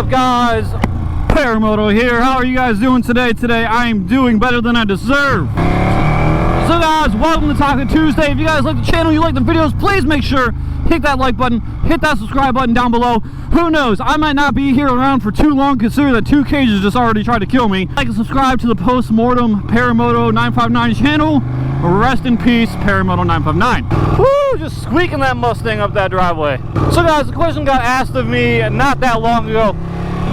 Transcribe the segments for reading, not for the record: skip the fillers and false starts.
up, guys? Paramoto here. How are you guys doing today? Today I am doing better than I deserve. So guys, welcome to Taco Tuesday. If you guys like the channel, you like the videos, please make sure hit that like button, hit that subscribe button down below. Who knows, I might not be here around for too long, considering that 2 cages just already tried to kill me. Like and subscribe to the Postmortem Paramoto 959 channel. Rest in peace, Paramoto 959. Woo, just squeaking that Mustang up that driveway. So guys, the question got asked of me not that long ago.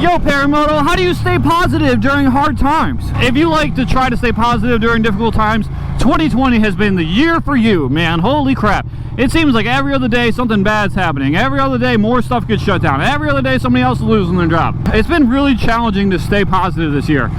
Yo, Paramoto, how do you stay positive during hard times? If you like to try to stay positive during difficult times, 2020 has been the year for you, man. Holy crap. It seems like every other day something bad's happening. Every other day more stuff gets shut down. Every other day somebody else is losing their job. It's been really challenging to stay positive this year.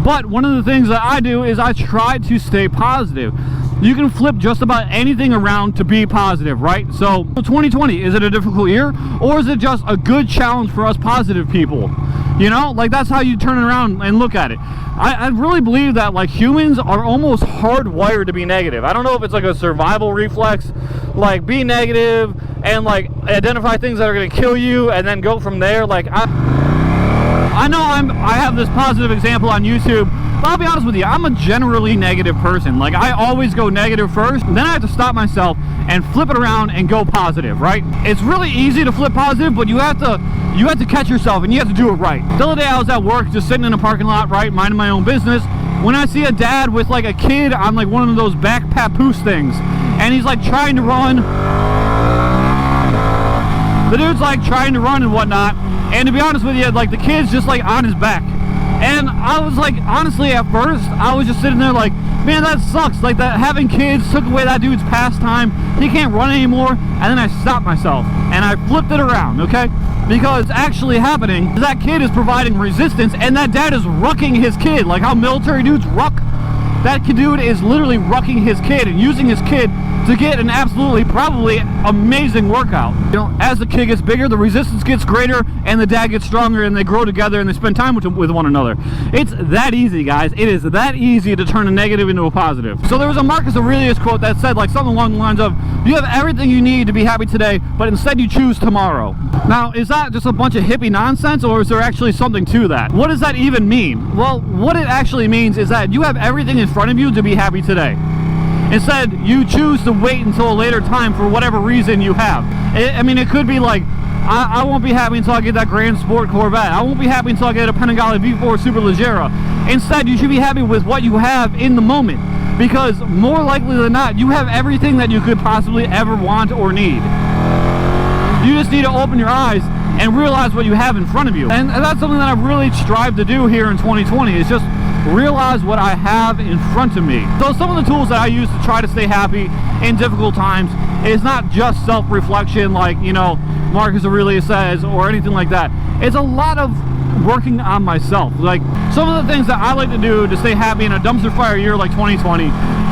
But one of the things that I do is I try to stay positive. You can flip just about anything around to be positive, right? So 2020, is it a difficult year, or is it just a good challenge for us positive people? You know, like that's how you turn it around and look at it. I really believe that like humans are almost hardwired to be negative. I don't know if it's like a survival reflex, like be negative and like identify things that are going to kill you and then go from there. Like I know I have this positive example on YouTube, but I'll be honest with you, I'm a generally negative person. Like I always go negative first, then I have to stop myself and flip it around and go positive, right? It's really easy to flip positive, but you have to catch yourself and you have to do it right. The other day I was at work just sitting in a parking lot, right, minding my own business, when I see a dad with like a kid on like one of those back papoose things, and he's like trying to run. The dude's like trying to run and whatnot, and to be honest with you, like the kid's just like on his back. And I was like, honestly, at first, I was just sitting there like, man, that sucks. Like that having kids took away that dude's pastime. He can't run anymore. And then I stopped myself and I flipped it around, okay? Because actually happening, that kid is providing resistance and that dad is rucking his kid. Like how military dudes ruck. That dude is literally rucking his kid and using his kid to get an absolutely, probably amazing workout. You know, as the kid gets bigger, the resistance gets greater, and the dad gets stronger, and they grow together, and they spend time with one another. It's that easy, guys. It is that easy to turn a negative into a positive. So there was a Marcus Aurelius quote that said, like, something along the lines of, you have everything you need to be happy today, but instead you choose tomorrow. Now, is that just a bunch of hippie nonsense, or is there actually something to that? What does that even mean? Well, what it actually means is that you have everything in front of you to be happy today. Instead, you choose to wait until a later time for whatever reason you have. I mean, it could be like, I won't be happy until I get that Grand Sport Corvette. I won't be happy until I get a Panigale V4 Superleggera. Instead, you should be happy with what you have in the moment. Because more likely than not, you have everything that you could possibly ever want or need. You just need to open your eyes and realize what you have in front of you. And that's something that I've really strived to do here in 2020, is just realize what I have in front of me. So some of the tools that I use to try to stay happy in difficult times is not just self-reflection like, you know, Marcus Aurelius says, or anything like that. It's a lot of working on myself. Like some of the things that I like to do to stay happy in a dumpster fire year like 2020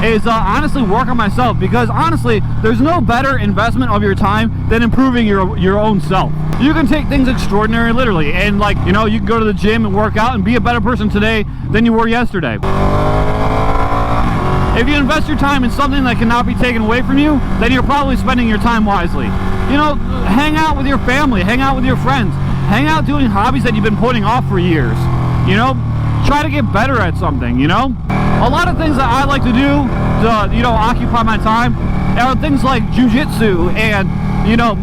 is honestly work on myself, because honestly there's no better investment of your time than improving your own self. You can take things extraordinary literally, and like, you know, you can go to the gym and work out and be a better person today than you were yesterday. If you invest your time in something that cannot be taken away from you, then you're probably spending your time wisely. You know, hang out with your family, hang out with your friends, hang out doing hobbies that you've been putting off for years. You know, try to get better at something, you know? A lot of things that I like to do to, you know, occupy my time are things like jujitsu and, you know,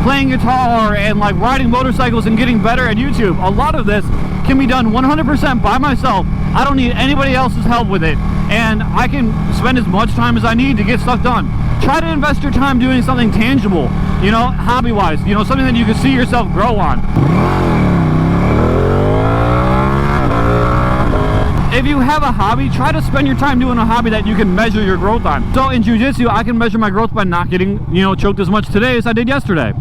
playing guitar and like riding motorcycles and getting better at YouTube. A lot of this can be done 100% by myself. I don't need anybody else's help with it, and I can spend as much time as I need to get stuff done. Try to invest your time doing something tangible, you know, hobby-wise, you know, something that you can see yourself grow on. If you have a hobby, try to spend your time doing a hobby that you can measure your growth on. So in jiu-jitsu, I can measure my growth by not getting, you know, choked as much today as I did yesterday.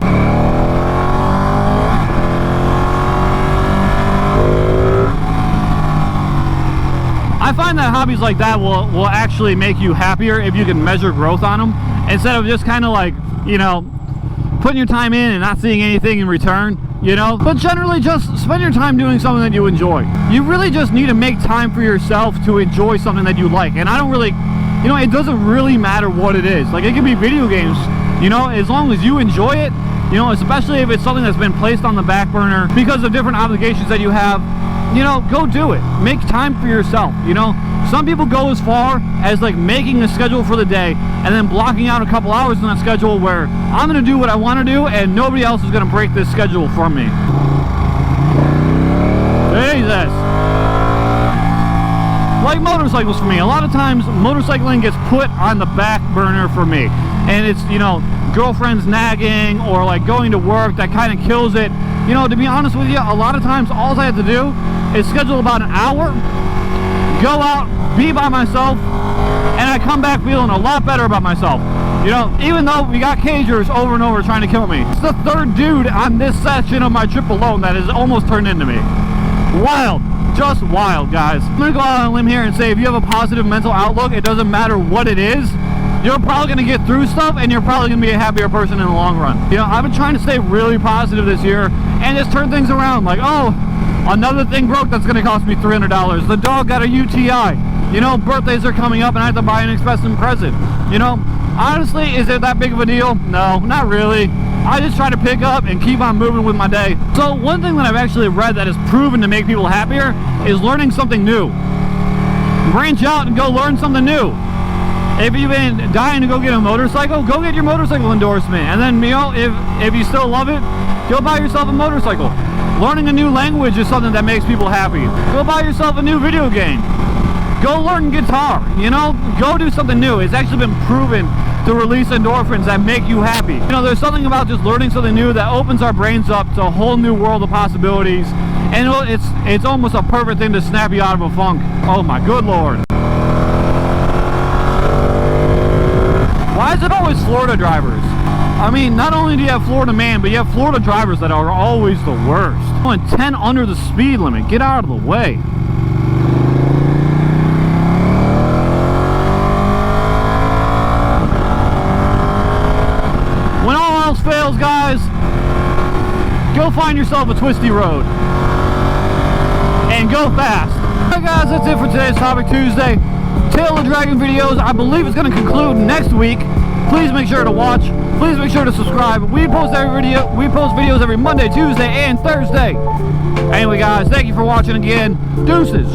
I find that hobbies like that will actually make you happier if you can measure growth on them, instead of just kind of like, you know, putting your time in and not seeing anything in return, you know? But generally just spend your time doing something that you enjoy. You really just need to make time for yourself to enjoy something that you like. And I don't really, you know, it doesn't really matter what it is. Like, it can be video games, you know, as long as you enjoy it, You know, especially if it's something that's been placed on the back burner because of different obligations that you have. You know, go do it. Make time for yourself. You know, some people go as far as like making a schedule for the day and then blocking out a couple hours in that schedule where I'm going to do what I want to do and nobody else is going to break this schedule for me. Jesus. Like motorcycles for me, a lot of times motorcycling gets put on the back burner for me, and it's, you know, girlfriends nagging or like going to work that kind of kills it. You know, to be honest with you, a lot of times all I have to do is schedule about an hour, go out, be by myself, and I come back feeling a lot better about myself. You know, even though we got cagers over and over trying to kill me. It's the third dude on this section of my trip alone that has almost turned into me. Wild. Just wild, guys. I'm gonna go out on a limb here and say if you have a positive mental outlook, it doesn't matter what it is, you're probably gonna get through stuff and you're probably gonna be a happier person in the long run. You know, I've been trying to stay really positive this year and just turn things around. Like, oh, another thing broke that's gonna cost me $300. The dog got a UTI. You know, birthdays are coming up and I have to buy an expensive present. You know, honestly, is it that big of a deal? No, not really. I just try to pick up and keep on moving with my day. So one thing that I've actually read that has proven to make people happier is learning something new. Branch out and go learn something new. If you've been dying to go get a motorcycle, go get your motorcycle endorsement. And then, you know, if you still love it, go buy yourself a motorcycle. Learning a new language is something that makes people happy. Go buy yourself a new video game. Go learn guitar, you know, go do something new. It's actually been proven to release endorphins that make you happy. You know, there's something about just learning something new that opens our brains up to a whole new world of possibilities. And it's almost a perfect thing to snap you out of a funk. Oh my good Lord. Why is it always Florida drivers? I mean, not only do you have Florida man, but you have Florida drivers that are always the worst. Going 10 under the speed limit, get out of the way. When all else fails, guys, go find yourself a twisty road and go fast. Alright guys, that's it for today's Topic Tuesday. Tail of Dragon videos, I believe it's going to conclude next week. Please make sure to watch. Please make sure to subscribe. We post videos every Monday, Tuesday, and Thursday. Anyway guys, thank you for watching again. Deuces.